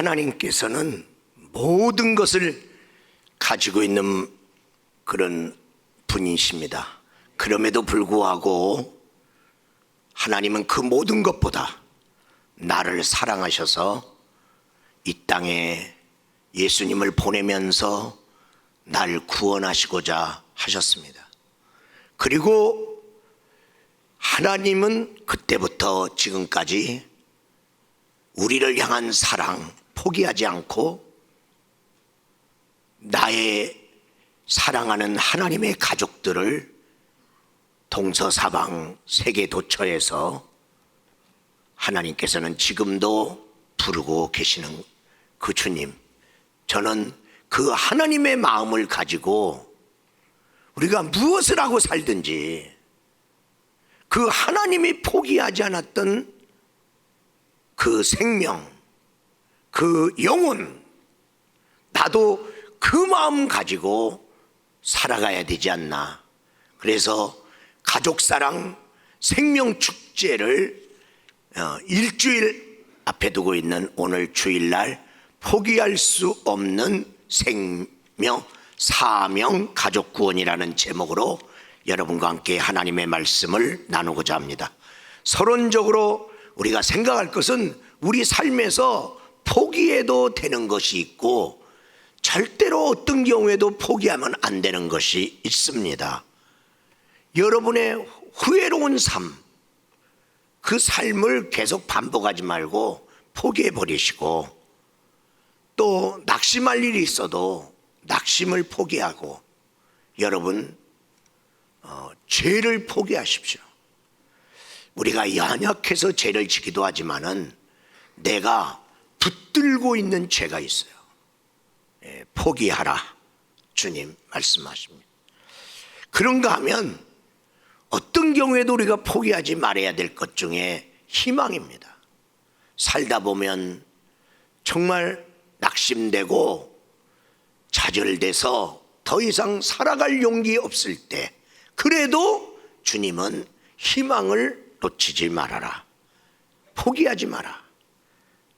하나님께서는 모든 것을 가지고 있는 그런 분이십니다. 그럼에도 불구하고 하나님은 그 모든 것보다 나를 사랑하셔서 이 땅에 예수님을 보내면서 날 구원하시고자 하셨습니다. 그리고 하나님은 그때부터 지금까지 우리를 향한 사랑 포기하지 않고 나의 사랑하는 하나님의 가족들을 동서사방 세계 도처에서 하나님께서는 지금도 부르고 계시는 그 주님, 저는 그 하나님의 마음을 가지고 우리가 무엇을 하고 살든지 그 하나님이 포기하지 않았던 그 생명, 그 영혼, 나도 그 마음 가지고 살아가야 되지 않나. 그래서 가족사랑 생명축제를 일주일 앞에 두고 있는 오늘 주일날 포기할 수 없는 생명, 사명, 가족구원이라는 제목으로 여러분과 함께 하나님의 말씀을 나누고자 합니다. 서론적으로 우리가 생각할 것은 우리 삶에서 포기해도 되는 것이 있고 절대로 어떤 경우에도 포기하면 안 되는 것이 있습니다. 여러분의 후회로운 삶, 그 삶을 계속 반복하지 말고 포기해 버리시고, 또 낙심할 일이 있어도 낙심을 포기하고, 여러분 죄를 포기하십시오. 우리가 연약해서 죄를 지기도 하지만은 내가 붙들고 있는 죄가 있어요. 포기하라, 주님 말씀하십니다. 그런가 하면 어떤 경우에도 우리가 포기하지 말아야 될 것 중에 희망입니다. 살다 보면 정말 낙심되고 좌절돼서 더 이상 살아갈 용기 없을 때, 그래도 주님은 희망을 놓치지 말아라, 포기하지 마라.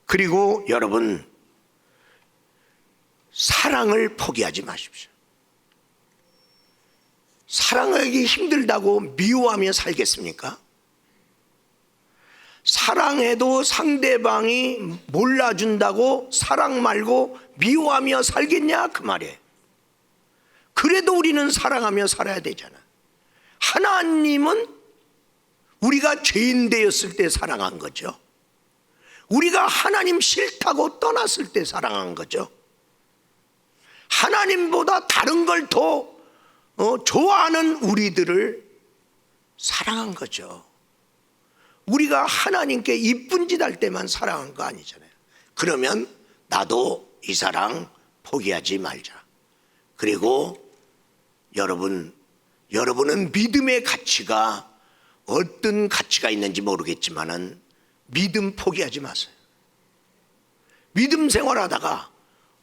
그리고 여러분, 사랑을 포기하지 마십시오. 사랑하기 힘들다고 미워하며 살겠습니까? 사랑해도 상대방이 몰라준다고 사랑 말고 미워하며 살겠냐, 그 말이에요. 그래도 우리는 사랑하며 살아야 되잖아. 하나님은 우리가 죄인 되었을 때 사랑한 거죠. 우리가 하나님 싫다고 떠났을 때 사랑한 거죠. 하나님보다 다른 걸 더 좋아하는 우리들을 사랑한 거죠. 우리가 하나님께 이쁜 짓 할 때만 사랑한 거 아니잖아요. 그러면 나도 이 사랑 포기하지 말자. 그리고 여러분은 믿음의 가치가 어떤 가치가 있는지 모르겠지만은 믿음 포기하지 마세요. 믿음 생활하다가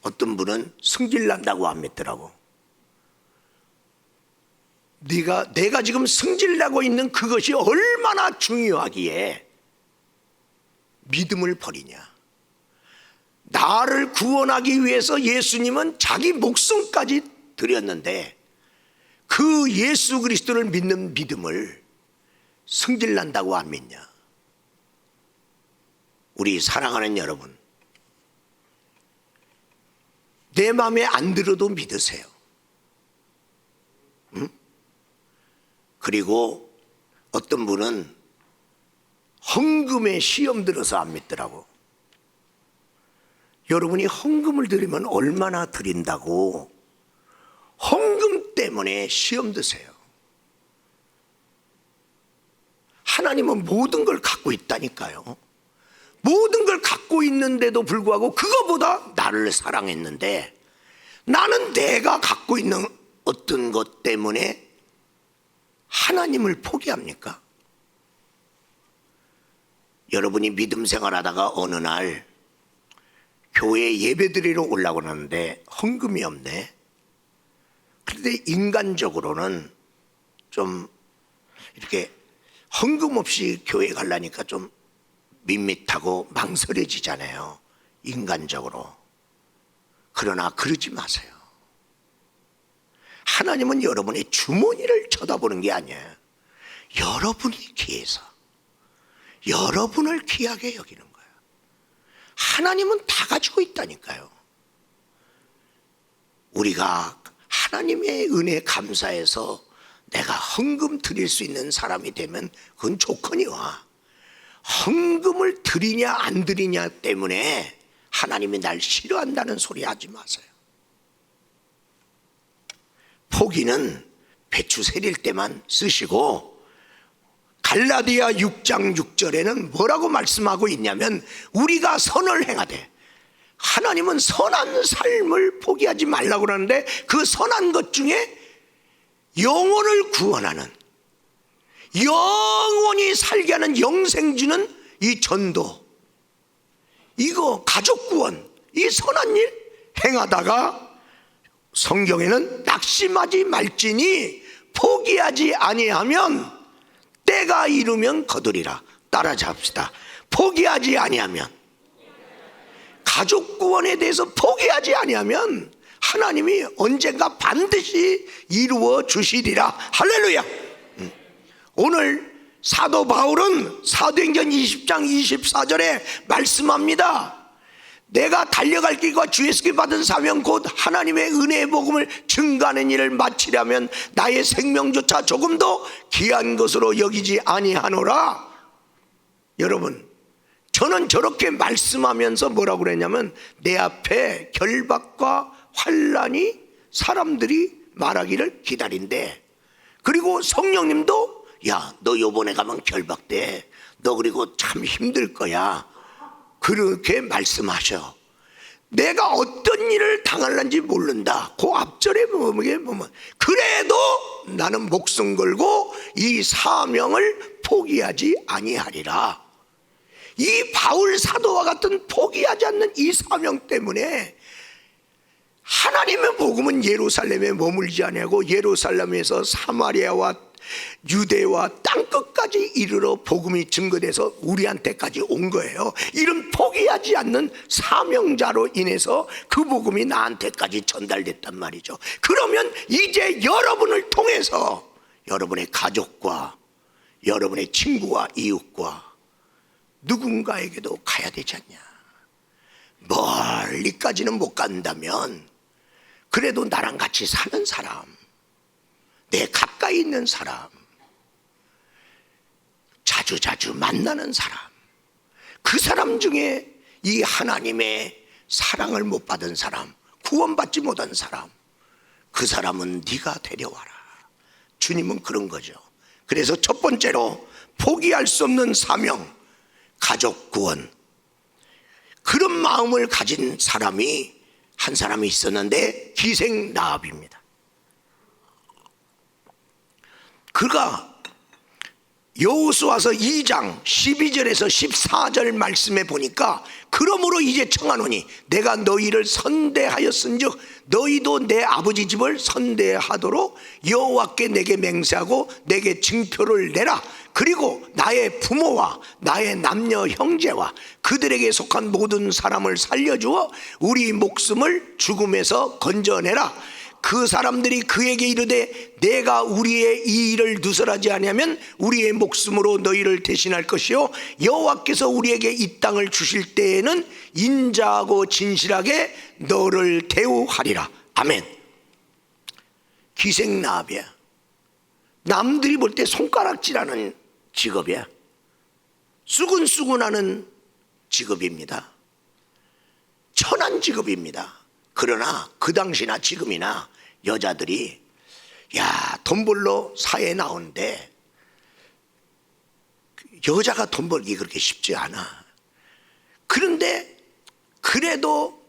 어떤 분은 승질 난다고 안 믿더라고. 내가 지금 승질 나고 있는 그것이 얼마나 중요하기에 믿음을 버리냐. 나를 구원하기 위해서 예수님은 자기 목숨까지 드렸는데 그 예수 그리스도를 믿는 믿음을 승질 난다고 안 믿냐. 우리 사랑하는 여러분, 내 마음에 안 들어도 믿으세요. 응? 그리고 어떤 분은 헌금에 시험 들어서 안 믿더라고. 여러분이 헌금을 드리면 얼마나 드린다고 헌금 때문에 시험 드세요. 하나님은 모든 걸 갖고 있다니까요. 모든 걸 갖고 있는데도 불구하고 그거보다 나를 사랑했는데, 나는 내가 갖고 있는 어떤 것 때문에 하나님을 포기합니까? 여러분이 믿음 생활하다가 어느 날 교회 예배드리러 올라고 하는데 헌금이 없네. 그런데 인간적으로는 좀 이렇게 헌금 없이 교회 가려니까 좀 밋밋하고 망설여지잖아요. 인간적으로. 그러나 그러지 마세요. 하나님은 여러분의 주머니를 쳐다보는 게 아니에요. 여러분이 귀해서 여러분을 귀하게 여기는 거예요. 하나님은 다 가지고 있다니까요. 우리가 하나님의 은혜에 감사해서 내가 헌금 드릴 수 있는 사람이 되면 그건 조건이와, 헌금을 드리냐 안 드리냐 때문에 하나님이 날 싫어한다는 소리 하지 마세요. 포기는 배추 세릴 때만 쓰시고, 갈라디아 6장 6절에는 뭐라고 말씀하고 있냐면, 우리가 선을 행하되, 하나님은 선한 삶을 포기하지 말라고 그러는데, 그 선한 것 중에 영혼을 구원하는, 영원히 살게 하는 영생 주는 이 전도, 이거 가족 구원, 이 선한 일 행하다가 성경에는 낙심하지 말지니 포기하지 아니하면 때가 이르면 거두리라. 따라잡시다. 포기하지 아니하면, 가족 구원에 대해서 포기하지 아니하면 하나님이 언젠가 반드시 이루어 주시리라. 할렐루야. 오늘 사도 바울은 사도행전 20장 24절에 말씀합니다. 내가 달려갈 길과 주 예수께 받은 사명 곧 하나님의 은혜의 복음을 증거하는 일을 마치려면 나의 생명조차 조금도 귀한 것으로 여기지 아니하노라. 여러분, 저는 저렇게 말씀하면서 뭐라고 그랬냐면, 내 앞에 결박과 환난이 사람들이 말하기를 기다린대. 그리고 성령님도 야, 너 요번에 가면 결박돼. 너 그리고 참 힘들 거야. 그렇게 말씀하셔. 내가 어떤 일을 당할는지 모른다. 그 앞절에 보면 그래도 나는 목숨 걸고 이 사명을 포기하지 아니하리라. 이 바울 사도와 같은 포기하지 않는 이 사명 때문에 하나님의 복음은 예루살렘에 머물지 아니하고 예루살렘에서 사마리아와 유대와 땅끝까지 이르러 복음이 증거돼서 우리한테까지 온 거예요. 이런 포기하지 않는 사명자로 인해서 그 복음이 나한테까지 전달됐단 말이죠. 그러면 이제 여러분을 통해서 여러분의 가족과 여러분의 친구와 이웃과 누군가에게도 가야 되지 않냐. 멀리까지는 못 간다면 그래도 나랑 같이 사는 사람, 내 가까이 있는 사람, 자주자주 만나는 사람, 그 사람 중에 이 하나님의 사랑을 못 받은 사람, 구원받지 못한 사람, 그 사람은 네가 데려와라. 주님은 그런 거죠. 그래서 첫 번째로 포기할 수 없는 사명, 가족 구원. 그런 마음을 가진 사람이 한 사람이 있었는데 기생 라합입니다. 그가 여호수아서 2장 12절에서 14절 말씀에 보니까, 그러므로 이제 청하노니 내가 너희를 선대하였은즉 너희도 내 아버지 집을 선대하도록 여호와께 내게 맹세하고 내게 징표를 내라. 그리고 나의 부모와 나의 남녀 형제와 그들에게 속한 모든 사람을 살려주어 우리 목숨을 죽음에서 건져내라. 그 사람들이 그에게 이르되 내가 우리의 이 일을 누설하지 아니하면 우리의 목숨으로 너희를 대신할 것이요 여호와께서 우리에게 이 땅을 주실 때에는 인자하고 진실하게 너를 대우하리라. 아멘. 기생나합이야. 남들이 볼 때 손가락질하는 직업이야. 수근수근하는 직업입니다. 천한 직업입니다. 그러나 그 당시나 지금이나 여자들이 돈 벌러 사회에 나오는데 여자가 돈 벌기 그렇게 쉽지 않아. 그런데 그래도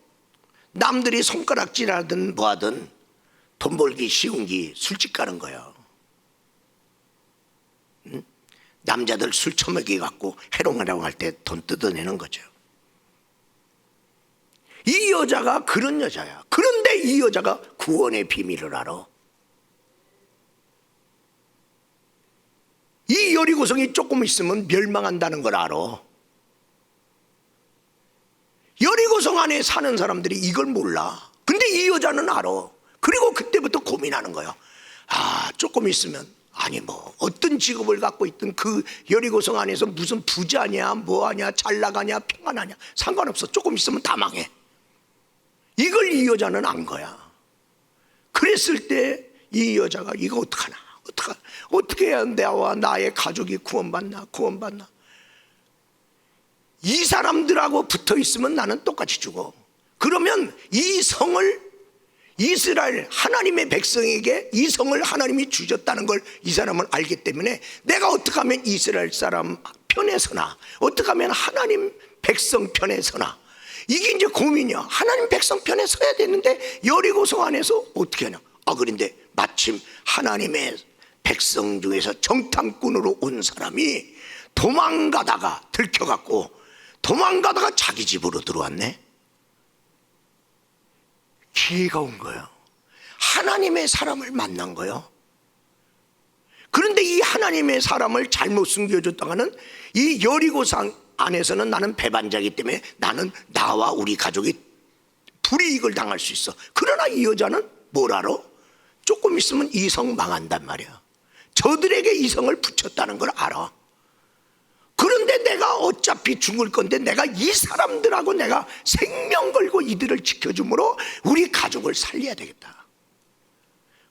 남들이 손가락질하든 뭐하든 돈 벌기 쉬운 게 술집 가는 거예요. 남자들 술 처먹이 갖고 해롱해롱 할 때 돈 뜯어내는 거죠. 이 여자가 그런 여자야. 그런데 이 여자가 구원의 비밀을 알아. 이 여리고성이 조금 있으면 멸망한다는 걸 알아. 여리고성 안에 사는 사람들이 이걸 몰라. 근데 이 여자는 알아. 그리고 그때부터 고민하는 거야. 조금 있으면, 아니 뭐 어떤 직업을 갖고 있든 그 여리고성 안에서 무슨 부자냐 뭐하냐 잘나가냐 평안하냐 상관없어. 조금 있으면 다 망해. 이걸 이 여자는 안 거야. 그랬을 때 이 여자가 이거 어떡하나, 어떻게 해야 나와 나의 가족이 구원받나. 이 사람들하고 붙어 있으면 나는 똑같이 죽어. 그러면 이 성을, 이스라엘 하나님의 백성에게 이 성을 하나님이 주셨다는 걸 이 사람은 알기 때문에 내가 어떻게 하면 이스라엘 사람 편에 서나, 어떻게 하면 하나님 백성 편에 서나, 이게 이제 고민이야. 하나님 백성 편에 서야 되는데 여리고성 안에서 어떻게 하냐. 그런데 마침 하나님의 백성 중에서 정탐꾼으로 온 사람이 도망가다가 들켜갖고 도망가다가 자기 집으로 들어왔네. 기회가 온 거예요. 하나님의 사람을 만난 거예요. 그런데 이 하나님의 사람을 잘못 숨겨줬다가는 이 여리고성 안에서는 나는 배반자이기 때문에 나는 나와 우리 가족이 불이익을 당할 수 있어. 그러나 이 여자는 뭘 알아? 조금 있으면 이 성 망한단 말이야. 저들에게 이 성을 붙였다는 걸 알아. 그런데 내가 어차피 죽을 건데 내가 이 사람들하고 내가 생명 걸고 이들을 지켜줌으로 우리 가족을 살려야 되겠다.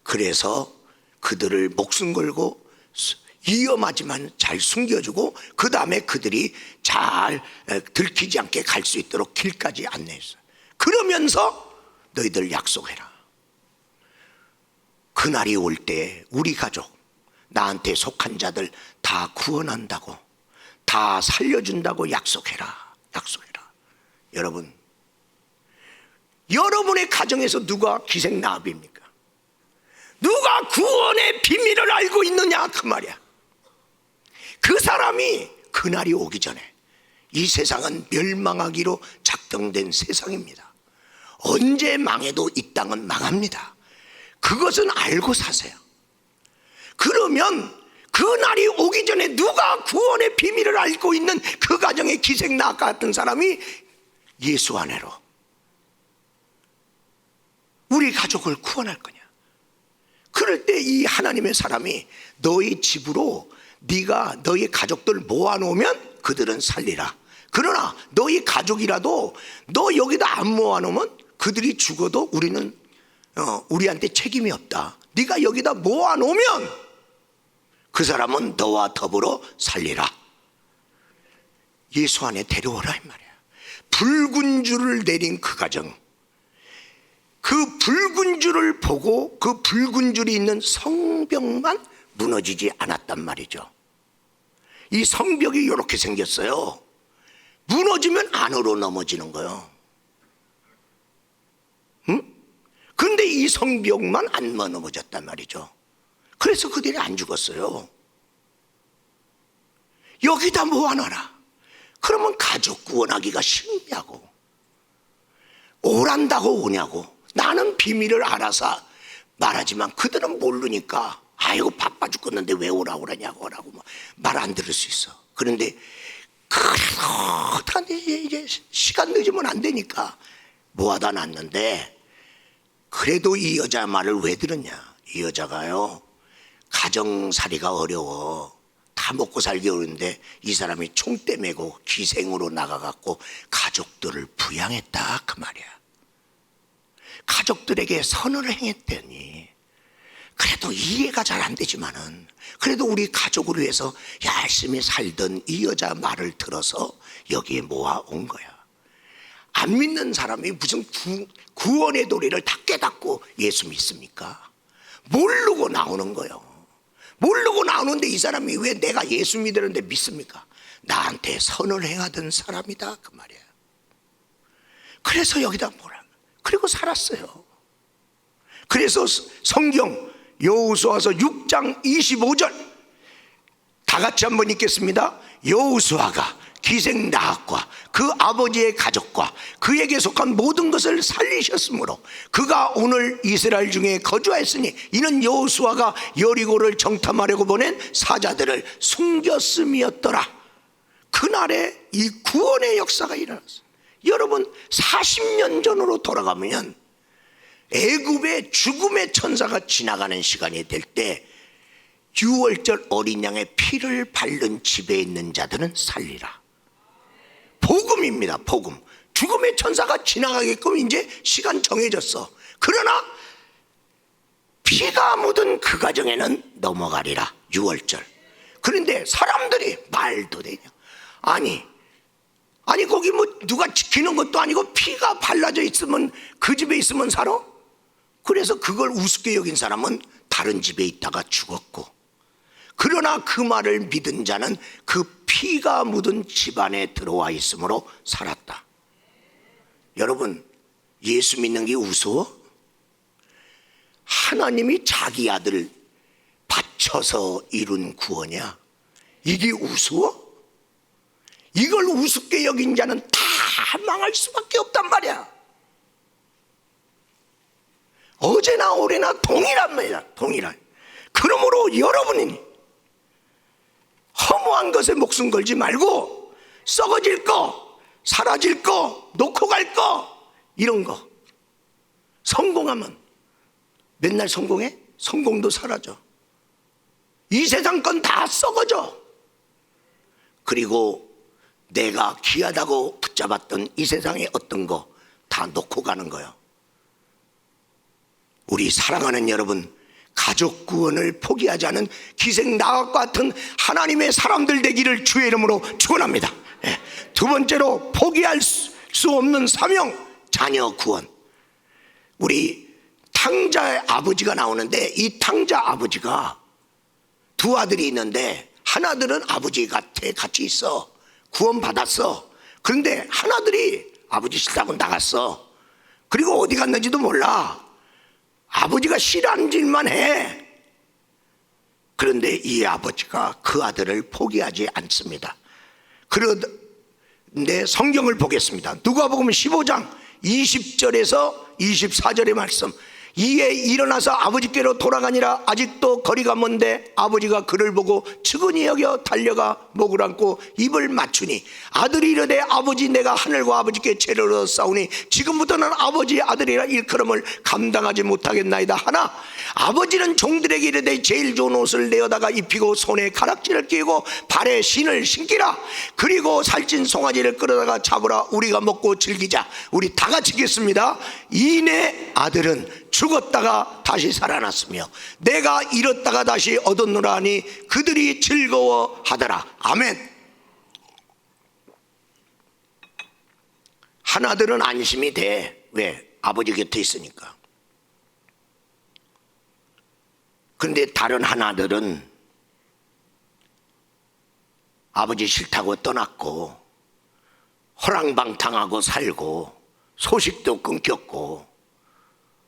그래서 그들을 목숨 걸고 위험하지만 잘 숨겨주고 그 다음에 그들이 잘 들키지 않게 갈 수 있도록 길까지 안내했어요. 그러면서 너희들 약속해라. 그날이 올 때 우리 가족, 나한테 속한 자들 다 구원한다고, 다 살려준다고 약속해라. 여러분, 여러분의 가정에서 누가 기생나합입니까? 누가 구원의 비밀을 알고 있느냐 그 말이야. 그 사람이 그날이 오기 전에, 이 세상은 멸망하기로 작정된 세상입니다. 언제 망해도 이 땅은 망합니다. 그것은 알고 사세요. 그러면 그날이 오기 전에 누가 구원의 비밀을 알고 있는 그 가정의 기생나합 같은 사람이 예수 안에로 우리 가족을 구원할 거냐. 그럴 때 이 하나님의 사람이 너희 집으로 네가 너희 가족들 모아놓으면 그들은 살리라. 그러나 너희 가족이라도 너 여기다 안 모아놓으면 그들이 죽어도 우리는 우리한테 책임이 없다. 네가 여기다 모아놓으면 그 사람은 너와 더불어 살리라. 예수 안에 데려오라 이 말이야. 붉은 줄을 내린 그 가정, 그 붉은 줄을 보고 그 붉은 줄이 있는 성벽만 무너지지 않았단 말이죠. 이 성벽이 이렇게 생겼어요. 무너지면 안으로 넘어지는 거예요. 그런데 이 성벽만 안 넘어졌단 말이죠. 그래서 그들이 안 죽었어요. 여기다 모아놔라. 그러면 가족 구원하기가 쉽냐고. 오란다고 오냐고. 나는 비밀을 알아서 말하지만 그들은 모르니까 아이고 바빠 죽겠는데 왜 오라고 그러냐고 말 안 들을 수 있어. 그런데 그래도 어떡하니 이제 시간 늦으면 안 되니까 모아다 놨는데, 그래도 이 여자 말을 왜 들었냐. 이 여자가요, 가정살이가 어려워. 다 먹고 살기 어려운데 이 사람이 총대 메고 기생으로 나가갖고 가족들을 부양했다 그 말이야. 가족들에게 선을 행했더니, 그래도 이해가 잘 안 되지만은 그래도 우리 가족을 위해서 열심히 살던 이 여자 말을 들어서 여기에 모아온 거야. 안 믿는 사람이 무슨 구원의 도리를 다 깨닫고 예수 믿습니까? 모르고 나오는 거예요. 모르고 나오는데 이 사람이 왜 내가 예수 믿으는데 믿습니까? 나한테 선을 행하던 사람이다 그 말이야. 그래서 여기다 뭐라, 그리고 살았어요. 그래서 성경 여호수아서 6장 25절 다 같이 한번 읽겠습니다. 여호수아가 기생나합과 그 아버지의 가족과 그에게 속한 모든 것을 살리셨으므로 그가 오늘 이스라엘 중에 거주하였으니 이는 여호수아가 여리고를 정탐하려고 보낸 사자들을 숨겼음이었더라. 그날에 이 구원의 역사가 일어났어요. 여러분 40년 전으로 돌아가면 애굽의 죽음의 천사가 지나가는 시간이 될 때 유월절 어린 양의 피를 바른 집에 있는 자들은 살리라. 복음입니다. 복음. 죽음의 천사가 지나가게끔 이제 시간 정해졌어. 그러나 피가 묻은 그 가정에는 넘어가리라. 유월절. 그런데 사람들이 말도 되냐. 아니 거기 뭐 누가 지키는 것도 아니고 피가 발라져 있으면 그 집에 있으면 살아? 그래서 그걸 우습게 여긴 사람은 다른 집에 있다가 죽었고, 그러나 그 말을 믿은 자는 그 피가 묻은 집안에 들어와 있으므로 살았다. 여러분, 예수 믿는 게 우스워? 하나님이 자기 아들 바쳐서 이룬 구원이야. 이게 우스워? 이걸 우습게 여긴 자는 다 망할 수밖에 없단 말이야. 어제나 올해나 동일한 말이야. 동일한. 그러므로 여러분이 허무한 것에 목숨 걸지 말고 썩어질 거, 사라질 거, 놓고 갈 거, 이런 거 성공하면 맨날 성공해? 성공도 사라져. 이 세상 건 다 썩어져. 그리고 내가 귀하다고 붙잡았던 이 세상의 어떤 거 다 놓고 가는 거예요. 우리 사랑하는 여러분, 가족 구원을 포기하지 않은 기생 나와 같은 하나님의 사람들 되기를 주의 이름으로 축원합니다. 두 번째로 포기할 수 없는 사명, 자녀 구원. 우리 탕자의 아버지가 나오는데, 이 탕자 아버지가 두 아들이 있는데 하나들은 아버지 곁에 같이 있어. 구원 받았어. 그런데 하나들이 아버지 싫다고 나갔어. 그리고 어디 갔는지도 몰라. 아버지가 싫어하는 일만 해. 그런데 이 아버지가 그 아들을 포기하지 않습니다. 그런데 성경을 보겠습니다. 누가복음 15장 20절에서 24절의 말씀. 이에 일어나서 아버지께로 돌아가니라. 아직도 거리가 먼데 아버지가 그를 보고 측은히 여겨 달려가 목을 안고 입을 맞추니 아들이 이르되 아버지, 내가 하늘과 아버지께 죄를 얻었사오니 지금부터는 아버지 아들이라 일컬음을 감당하지 못하겠나이다 하나, 아버지는 종들에게 이르되 제일 좋은 옷을 내어다가 입히고 손에 가락지를 끼고 발에 신을 신기라. 그리고 살찐 송아지를 끌어다가 잡으라. 우리가 먹고 즐기자. 우리 다 같이 읽겠습니다. 이내 아들은 죽었다가 다시 살아났으며 내가 잃었다가 다시 얻었노라 하니 그들이 즐거워하더라. 아멘. 하나들은 안심이 돼. 왜? 아버지 곁에 있으니까. 그런데 다른 하나들은 아버지 싫다고 떠났고 허랑방탕하고 살고 소식도 끊겼고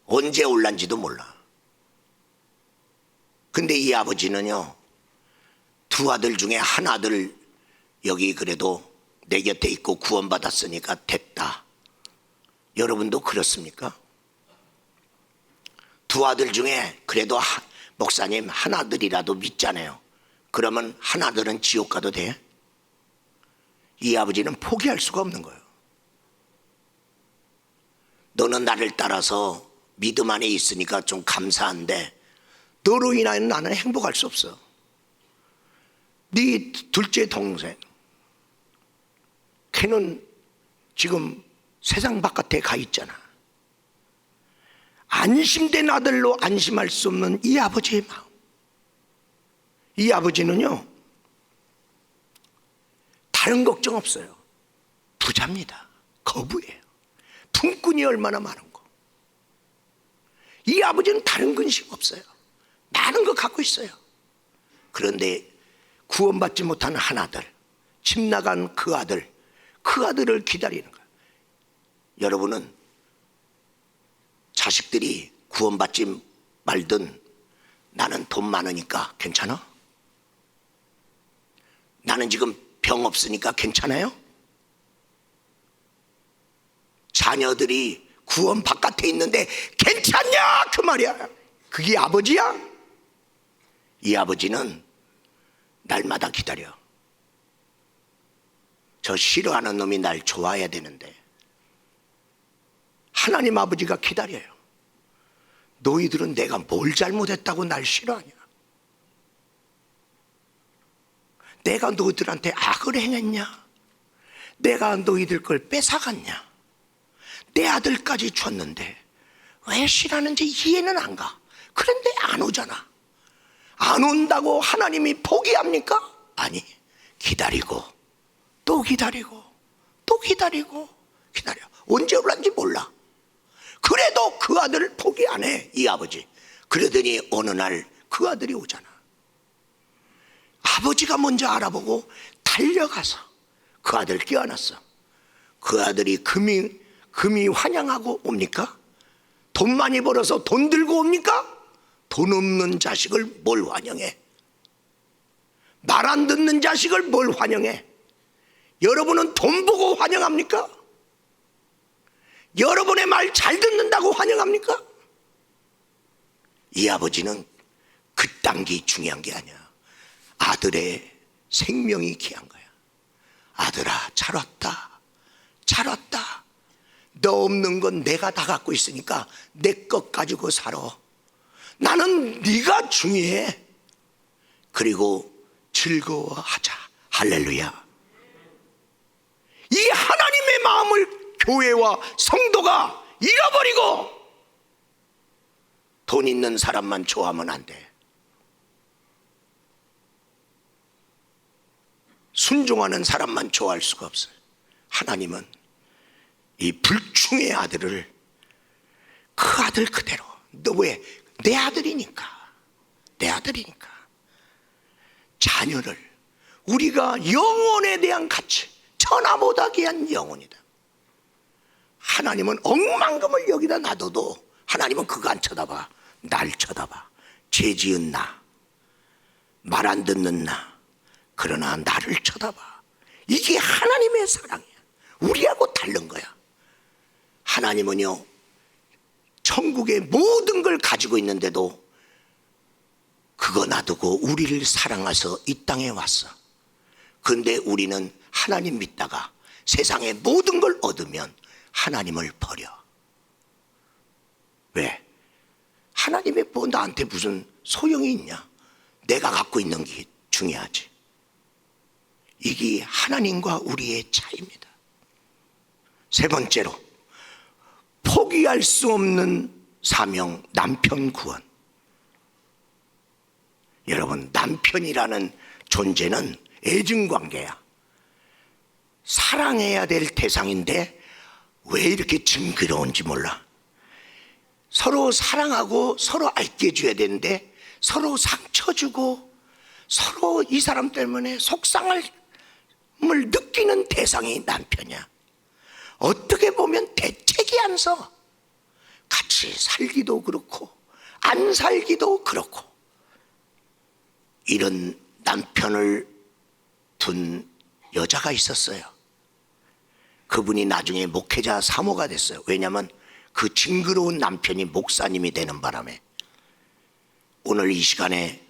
언제 올란지도 몰라. 근데 이 아버지는요, 두 아들 중에 한 아들 여기 그래도 내 곁에 있고 구원받았으니까 됐다. 여러분도 그렇습니까? 두 아들 중에 그래도 목사님 한 아들이라도 믿잖아요. 그러면 한 아들은 지옥 가도 돼? 이 아버지는 포기할 수가 없는 거예요. 너는 나를 따라서 믿음 안에 있으니까 좀 감사한데 너로 인하여 나는 행복할 수 없어. 네 둘째 동생 걔는 지금 세상 바깥에 가 있잖아. 안심된 아들로 안심할 수 없는 이 아버지의 마음. 이 아버지는요, 다른 걱정 없어요. 부자입니다. 거부예요. 품꾼이 얼마나 많은 거. 이 아버지는 다른 근심 없어요. 많은 거 갖고 있어요. 그런데 구원받지 못한 한 아들, 집 나간 그 아들을 기다리는 거예요. 여러분은 자식들이 구원받지 말든 나는 돈 많으니까 괜찮아? 나는 지금 병 없으니까 괜찮아요? 자녀들이 구원 바깥에 있는데 괜찮냐? 그 말이야. 그게 아버지야? 이 아버지는 날마다 기다려. 저 싫어하는 놈이 날 좋아해야 되는데 하나님 아버지가 기다려요. 너희들은 내가 뭘 잘못했다고 날 싫어하냐? 내가 너희들한테 악을 행했냐? 내가 너희들 걸 뺏어갔냐? 내 아들까지 줬는데 왜 싫어하는지 이해는 안 가. 그런데 안 오잖아. 안 온다고 하나님이 포기합니까? 아니, 기다리고 또 기다리고 또 기다리고 기다려. 언제 올란지 몰라. 그래도 그 아들을 포기 안 해, 이 아버지. 그러더니 어느 날 그 아들이 오잖아. 아버지가 먼저 알아보고 달려가서 그 아들 끼워놨어. 그 아들이 금이 환영하고 옵니까? 돈 많이 벌어서 돈 들고 옵니까? 돈 없는 자식을 뭘 환영해? 말 안 듣는 자식을 뭘 환영해? 여러분은 돈 보고 환영합니까? 여러분의 말 잘 듣는다고 환영합니까? 이 아버지는 그딴 게 중요한 게 아니야. 아들의 생명이 귀한 거야. 아들아, 잘 왔다. 잘 왔다. 너 없는 건 내가 다 갖고 있으니까 내 것 가지고 살아. 나는 네가 중요해. 그리고 즐거워하자. 할렐루야. 이 하나님의 마음을 교회와 성도가 잃어버리고 돈 있는 사람만 좋아하면 안 돼. 순종하는 사람만 좋아할 수가 없어요. 하나님은 이 불충의 아들을 그 아들 그대로. 너 왜? 내 아들이니까. 내 아들이니까. 자녀를 우리가 영혼에 대한 가치, 천하보다 귀한 영혼이다. 하나님은 억만금을 여기다 놔둬도 하나님은 그거 안 쳐다봐. 날 쳐다봐. 죄 지은 나, 말 안 듣는 나, 그러나 나를 쳐다봐. 이게 하나님의 사랑이야. 우리하고 다른 거야. 하나님은요, 천국의 모든 걸 가지고 있는데도 그거 놔두고 우리를 사랑해서 이 땅에 왔어. 그런데 우리는 하나님 믿다가 세상의 모든 걸 얻으면 하나님을 버려. 왜? 하나님이 뭐 나한테 무슨 소용이 있냐? 내가 갖고 있는 게 중요하지. 이게 하나님과 우리의 차이입니다. 세 번째로, 포기할 수 없는 사명, 남편 구원. 여러분, 남편이라는 존재는 애증관계야. 사랑해야 될 대상인데 왜 이렇게 징그러운지 몰라. 서로 사랑하고 서로 아껴줘야 되는데 서로 상처 주고 서로 이 사람 때문에 속상함을 느끼는 대상이 남편이야. 어떻게 보면 대책이 안 서. 같이 살기도 그렇고 안 살기도 그렇고. 이런 남편을 둔 여자가 있었어요. 그분이 나중에 목회자 사모가 됐어요. 왜냐하면 그 징그러운 남편이 목사님이 되는 바람에. 오늘 이 시간에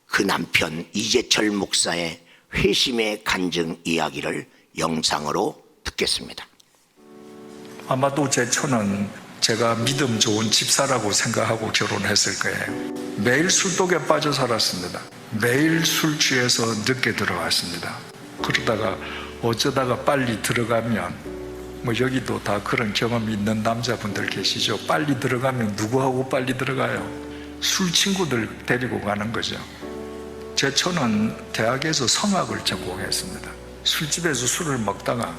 그 남편 이재철 목사의 회심의 간증 이야기를 영상으로 듣겠습니다. 아마도 제 처는 제가 믿음 좋은 집사라고 생각하고 결혼했을 거예요. 매일 술독에 빠져 살았습니다. 매일 술 취해서 늦게 들어왔습니다. 그러다가 어쩌다가 빨리 들어가면, 여기도 다 그런 경험이 있는 남자분들 계시죠? 빨리 들어가면 누구하고 빨리 들어가요? 술 친구들 데리고 가는 거죠. 제 처는 대학에서 성악을 전공했습니다. 술집에서 술을 먹다가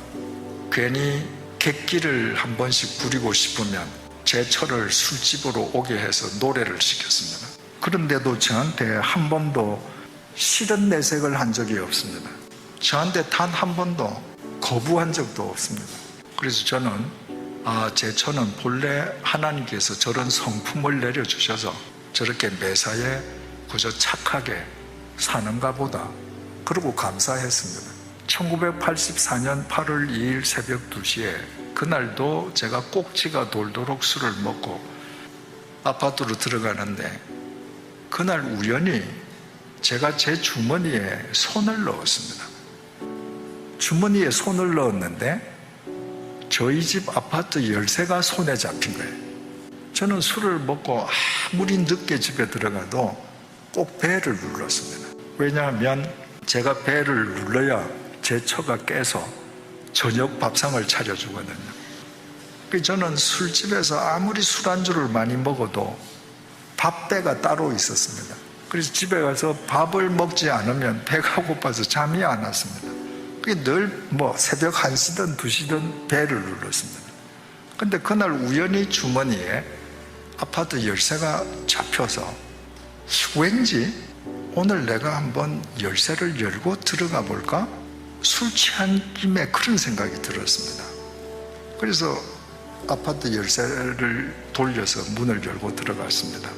괜히 객기를 한 번씩 부리고 싶으면 제 처를 술집으로 오게 해서 노래를 시켰습니다. 그런데도 저한테 한 번도 싫은 내색을 한 적이 없습니다. 저한테 단 한 번도 거부한 적도 없습니다. 그래서 저는 제 처는 본래 하나님께서 저런 성품을 내려주셔서 저렇게 매사에 그저 착하게 사는가 보다, 그러고 감사했습니다. 1984년 8월 2일 새벽 2시에 그날도 제가 꼭지가 돌도록 술을 먹고 아파트로 들어가는데, 그날 우연히 제가 제 주머니에 손을 넣었습니다. 주머니에 손을 넣었는데 저희 집 아파트 열쇠가 손에 잡힌 거예요. 저는 술을 먹고 아무리 늦게 집에 들어가도 꼭 벨을 눌렀습니다. 왜냐하면 제가 벨을 눌러야 제 처가 깨서 저녁 밥상을 차려주거든요. 저는 술집에서 아무리 술안주를 많이 먹어도 밥배가 따로 있었습니다. 그래서 집에 가서 밥을 먹지 않으면 배가 고파서 잠이 안 왔습니다. 늘 새벽 1시든 2시든 벨을 눌렀습니다. 근데 그날 우연히 주머니에 아파트 열쇠가 잡혀서 왠지 오늘 내가 한번 열쇠를 열고 들어가 볼까? 술 취한 김에 그런 생각이 들었습니다. 그래서 아파트 열쇠를 돌려서 문을 열고 들어갔습니다.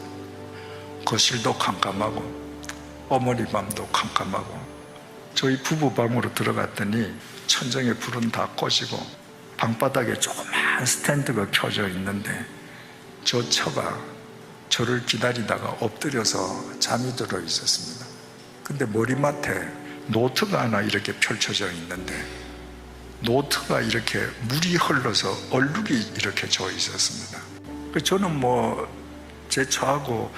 거실도 캄캄하고 어머니 방도 캄캄하고 저희 부부 방으로 들어갔더니 천정에 불은 다 꺼지고 방바닥에 조그만 스탠드가 켜져 있는데 저 처가 저를 기다리다가 엎드려서 잠이 들어 있었습니다. 근데 머리맡에 노트가 하나 이렇게 펼쳐져 있는데 노트가 이렇게 물이 흘러서 얼룩이 이렇게 져 있었습니다. 저는 제 처하고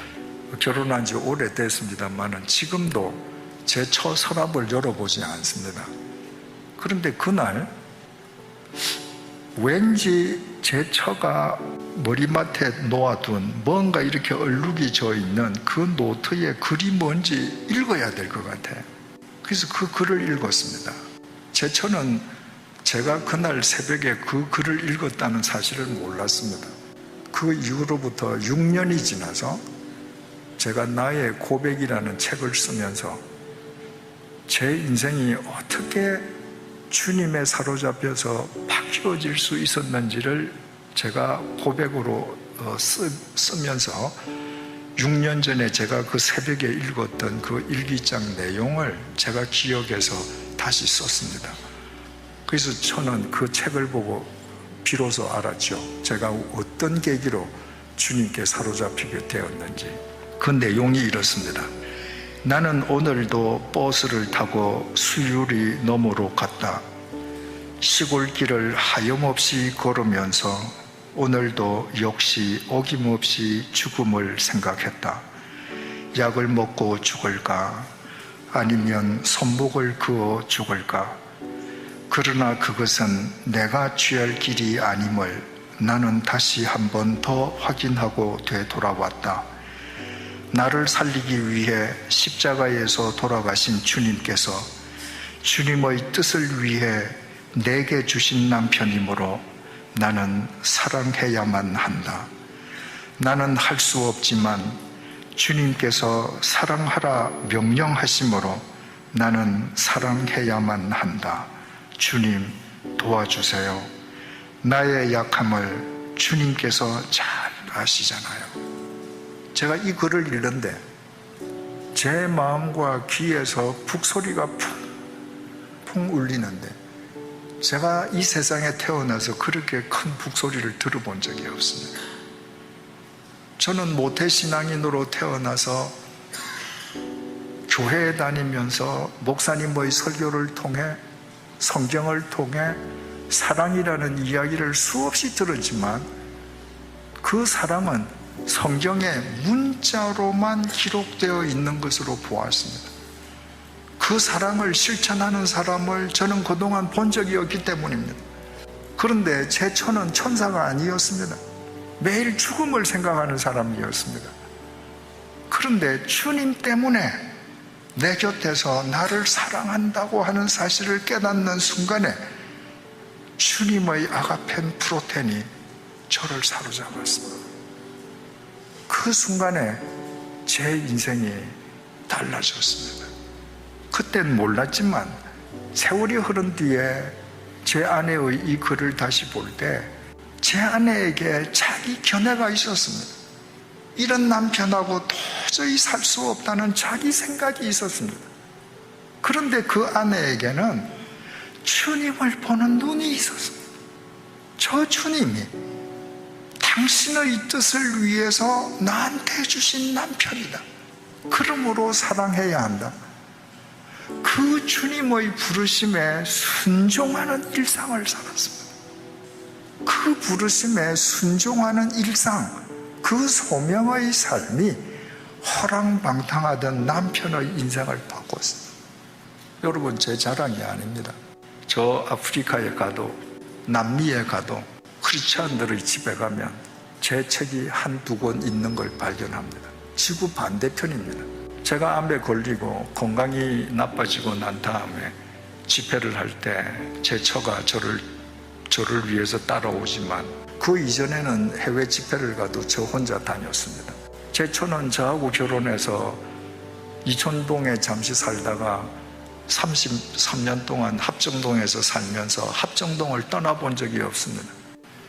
결혼한 지 오래됐습니다만은 지금도 제 처 서랍을 열어보지 않습니다. 그런데 그날 왠지 제 처가 머리맡에 놓아둔 뭔가 이렇게 얼룩이 져 있는 그 노트에 글이 뭔지 읽어야 될 것 같아요. 그래서 그 글을 읽었습니다. 제 처는 제가 그날 새벽에 그 글을 읽었다는 사실을 몰랐습니다. 그 이후로부터 6년이 지나서 제가 나의 고백이라는 책을 쓰면서 제 인생이 어떻게 주님에 사로잡혀서 바뀌어질 수 있었는지를 제가 고백으로 쓰면서 6년 전에 제가 그 새벽에 읽었던 그 일기장 내용을 제가 기억해서 다시 썼습니다. 그래서 저는 그 책을 보고 비로소 알았죠. 제가 어떤 계기로 주님께 사로잡히게 되었는지. 그 내용이 이렇습니다. 나는 오늘도 버스를 타고 수유리 너머로 갔다. 시골길을 하염없이 걸으면서 오늘도 역시 어김없이 죽음을 생각했다. 약을 먹고 죽을까? 아니면 손목을 그어 죽을까? 그러나 그것은 내가 취할 길이 아님을 나는 다시 한 번 더 확인하고 되돌아왔다. 나를 살리기 위해 십자가에서 돌아가신 주님께서 주님의 뜻을 위해 내게 주신 남편이므로 나는 사랑해야만 한다. 나는 할 수 없지만 주님께서 사랑하라 명령하심으로 나는 사랑해야만 한다. 주님 도와주세요. 나의 약함을 주님께서 잘 아시잖아요. 제가 이 글을 읽는데 제 마음과 귀에서 북소리가 쿵쿵 울리는데 제가 이 세상에 태어나서 그렇게 큰 북소리를 들어본 적이 없습니다. 저는 모태신앙인으로 태어나서 교회에 다니면서 목사님의 설교를 통해 성경을 통해 사랑이라는 이야기를 수없이 들었지만 그 사랑은 성경에 문자로만 기록되어 있는 것으로 보았습니다. 그 사랑을 실천하는 사람을 저는 그동안 본 적이 없기 때문입니다. 그런데 제 처는 천사가 아니었습니다. 매일 죽음을 생각하는 사람이었습니다. 그런데 주님 때문에 내 곁에서 나를 사랑한다고 하는 사실을 깨닫는 순간에 주님의 아가펜 프로텐이 저를 사로잡았습니다. 그 순간에 제 인생이 달라졌습니다. 그땐 몰랐지만 세월이 흐른 뒤에 제 아내의 이 글을 다시 볼 때 제 아내에게 자기 견해가 있었습니다. 이런 남편하고 도저히 살 수 없다는 자기 생각이 있었습니다. 그런데 그 아내에게는 주님을 보는 눈이 있었습니다. 저 주님이 당신의 뜻을 위해서 나한테 주신 남편이다. 그러므로 사랑해야 한다. 그 주님의 부르심에 순종하는 일상을 살았습니다. 그 부르심에 순종하는 일상, 그 소명의 삶이 허랑방탕하던 남편의 인생을 바꿨습니다. 여러분, 제 자랑이 아닙니다. 저 아프리카에 가도 남미에 가도 크리스찬들의 집에 가면 제 책이 한두 권 있는 걸 발견합니다. 지구 반대편입니다. 제가 암에 걸리고 건강이 나빠지고 난 다음에 집회를 할 때 제 처가 저를 위해서 따라오지만 그 이전에는 해외 집회를 가도 저 혼자 다녔습니다. 제 처는 저하고 결혼해서 이촌동에 잠시 살다가 33년 동안 합정동에서 살면서 합정동을 떠나본 적이 없습니다.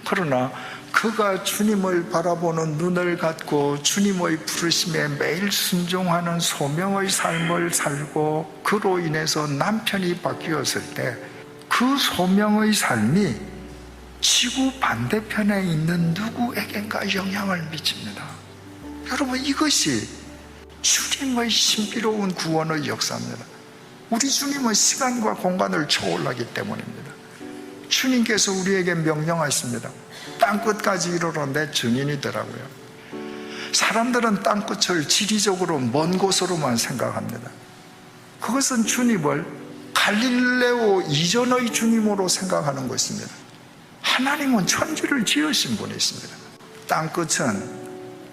그러나 그가 주님을 바라보는 눈을 갖고 주님의 부르심에 매일 순종하는 소명의 삶을 살고 그로 인해서 남편이 바뀌었을 때 그 소명의 삶이 지구 반대편에 있는 누구에겐가 영향을 미칩니다. 여러분, 이것이 주님의 신비로운 구원의 역사입니다. 우리 주님은 시간과 공간을 초월하기 때문입니다. 주님께서 우리에게 명령하십니다. 땅끝까지 이르러 내 증인이 되라고요. 사람들은 땅끝을 지리적으로 먼 곳으로만 생각합니다. 그것은 주님을 갈릴레오 이전의 주님으로 생각하는 것입니다. 하나님은 천지를 지으신 분이십니다. 땅끝은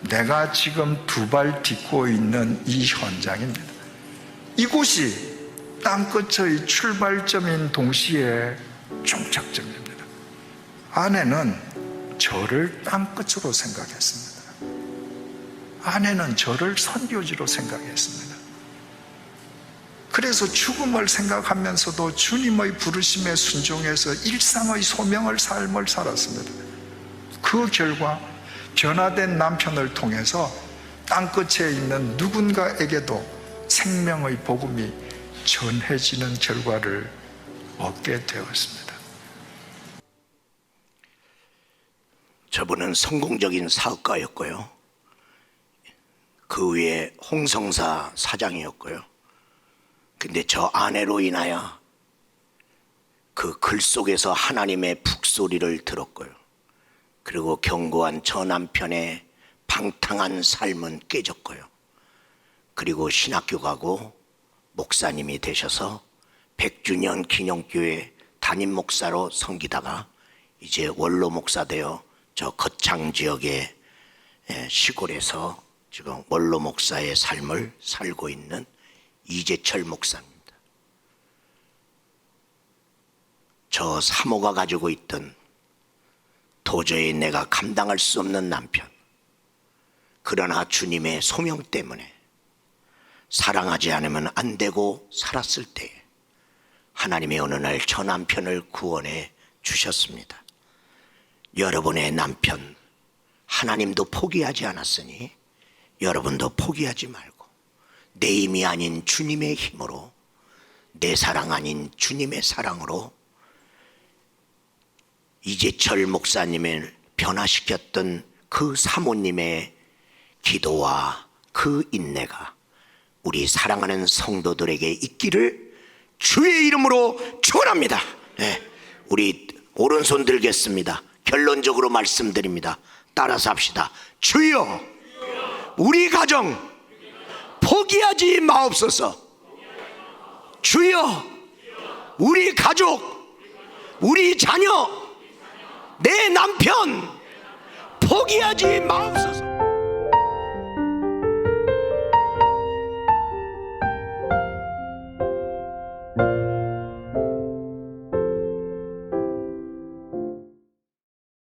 내가 지금 두 발 딛고 있는 이 현장입니다. 이곳이 땅끝의 출발점인 동시에 종착점입니다. 아내는 저를 땅끝으로 생각했습니다. 아내는 저를 선교지로 생각했습니다. 그래서 죽음을 생각하면서도 주님의 부르심에 순종해서 일상의 소명을 삶을 살았습니다. 그 결과 변화된 남편을 통해서 땅끝에 있는 누군가에게도 생명의 복음이 전해지는 결과를 얻게 되었습니다. 저분은 성공적인 사업가였고요. 그 위에 홍성사 사장이었고요. 근데 저 아내로 인하여 그 글 속에서 하나님의 북소리를 들었고요. 그리고 견고한 저 남편의 방탕한 삶은 깨졌고요. 그리고 신학교 가고 목사님이 되셔서 100주년 기념교회 담임 목사로 섬기다가 이제 원로 목사 되어 저 거창 지역의 시골에서 지금 원로 목사의 삶을 살고 있는 이재철 목사입니다. 저 사모가 가지고 있던 도저히 내가 감당할 수 없는 남편, 그러나 주님의 소명 때문에 사랑하지 않으면 안 되고 살았을 때 하나님의 어느 날 저 남편을 구원해 주셨습니다. 여러분의 남편, 하나님도 포기하지 않았으니 여러분도 포기하지 말고 내 힘이 아닌 주님의 힘으로, 내 사랑 아닌 주님의 사랑으로 이재철 목사님을 변화시켰던 그 사모님의 기도와 그 인내가 우리 사랑하는 성도들에게 있기를 주의 이름으로 축원합니다. 네, 우리 오른손 들겠습니다. 결론적으로 말씀드립니다. 따라서 합시다. 주여, 우리 가정 포기하지 마옵소서. 주여, 우리 가족, 우리 자녀, 내 남편 포기하지 마옵소서.